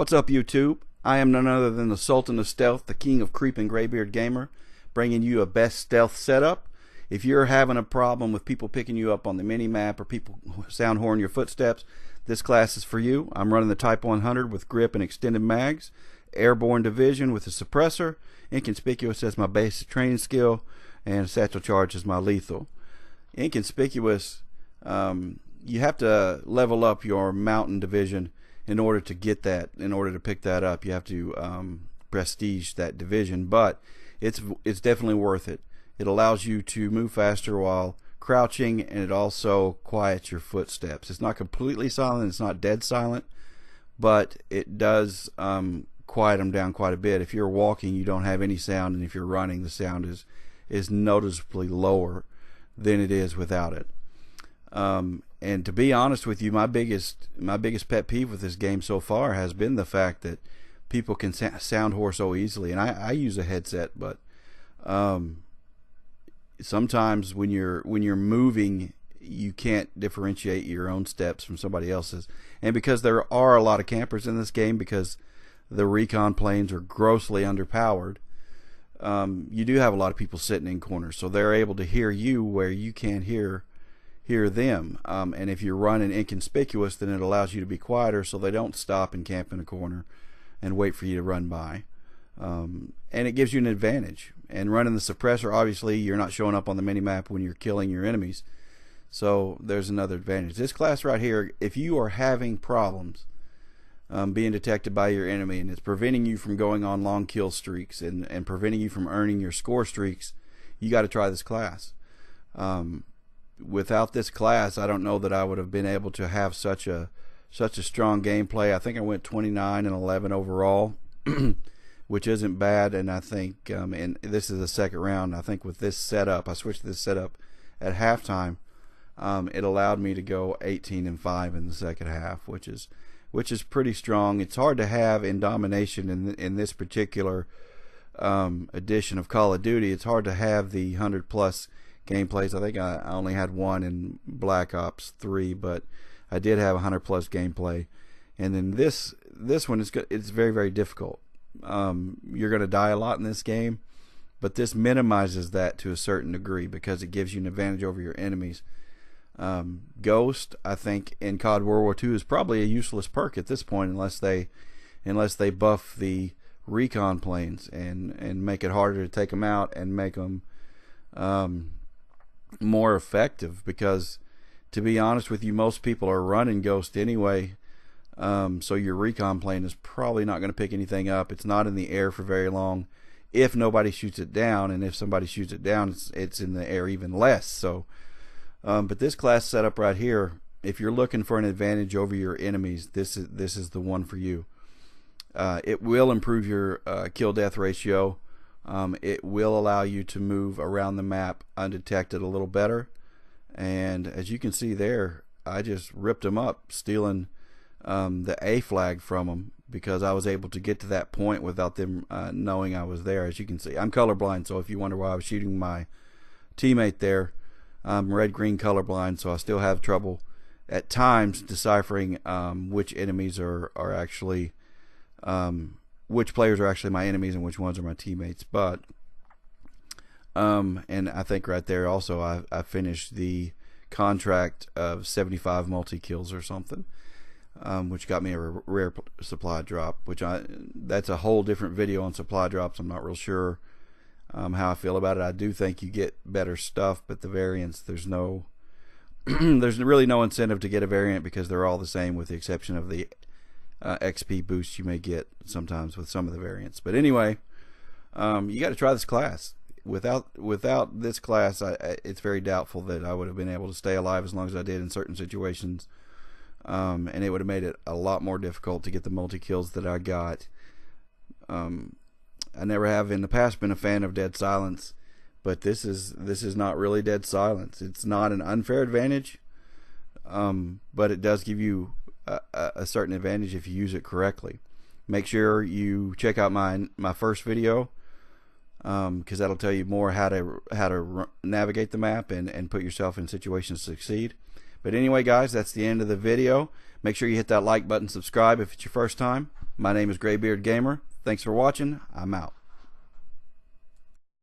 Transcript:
What's up, YouTube? I am none other than the Sultan of Stealth, the King of Creeping Graybeard Gamer, bringing you a best stealth setup. If you're having a problem with people picking you up on the mini-map or people sound horn your footsteps, this class is for you. I'm running the Type 100 with grip and extended mags, airborne division with a suppressor, inconspicuous as my basic training skill, and satchel charge as my lethal. Inconspicuous, you have to level up your mountain division in order to get that, in order to pick that up. You have to prestige that division, but it's definitely worth it. It allows you to move faster while crouching, and it also quiets your footsteps. It's not completely silent, it's not dead silent, but it does quiet them down quite a bit. If you're walking, you don't have any sound, and if you're running, the sound is noticeably lower than it is without it. And to be honest with you, my biggest pet peeve with this game so far has been the fact that people can sound hoarse so easily. And I use a headset, but sometimes when you're moving, you can't differentiate your own steps from somebody else's. And because there are a lot of campers in this game, because the recon planes are grossly underpowered, you do have a lot of people sitting in corners, so they're able to hear you where you can't hear them. And if you're running inconspicuous, then it allows you to be quieter, so they don't stop and camp in a corner and wait for you to run by. And it gives you an advantage. And running the suppressor, obviously you're not showing up on the mini-map when you're killing your enemies, so there's another advantage. This class right here, if you are having problems being detected by your enemy, and it's preventing you from going on long kill streaks and preventing you from earning your score streaks, you got to try this class. Without this class, I don't know that I would have been able to have such a strong gameplay. I think I went 29 and 11 overall, which isn't bad. And I think, and this is the second round, I think with this setup, I switched to this setup at halftime. It allowed me to go 18 and 5 in the second half, which is pretty strong. It's hard to have in domination in this particular edition of Call of Duty. It's hard to have the 100+ gameplays. I think I only had one in Black Ops 3, but I did have 100+ gameplay. And then this one it's very, very difficult. You're going to die a lot in this game, but this minimizes that to a certain degree because it gives you an advantage over your enemies. Ghost, I think, in CoD WW2 is probably a useless perk at this point, unless they buff the recon planes and make it harder to take them out and make them more effective. Because to be honest with you, most people are running Ghost anyway, so your recon plane is probably not going to pick anything up. It's not in the air for very long if nobody shoots it down, and if somebody shoots it down, it's in the air even less. So but this class setup right here, if you're looking for an advantage over your enemies, this is the one for you. It will improve your kill-death ratio. It will allow you to move around the map undetected a little better. And as you can see there, I just ripped them up, stealing the A flag from them, because I was able to get to that point without them knowing I was there. As you can see, I'm colorblind, so if you wonder why I was shooting my teammate there, I'm red-green colorblind, so I still have trouble at times deciphering which enemies are actually which players are actually my enemies and which ones are my teammates. But and I think right there also I finished the contract of 75 multi-kills or something, which got me a rare supply drop, which that's a whole different video on supply drops. I'm not real sure how I feel about it. I do think you get better stuff, but the variants, there's really no incentive to get a variant, because they're all the same with the exception of the XP boost you may get sometimes with some of the variants. But anyway, you got to try this class. Without this class, it's very doubtful that I would have been able to stay alive as long as I did in certain situations, and it would have made it a lot more difficult to get the multi-kills that I got. I never have in the past been a fan of dead silence, but this is not really dead silence. It's not an unfair advantage, but it does give you a certain advantage if you use it correctly. Make sure you check out my first video, because that'll tell you more how to navigate the map and put yourself in situations to succeed. But anyway, guys, that's the end of the video. Make sure you hit that like button, subscribe if it's your first time. My name is Graybeard Gamer. Thanks for watching. I'm out.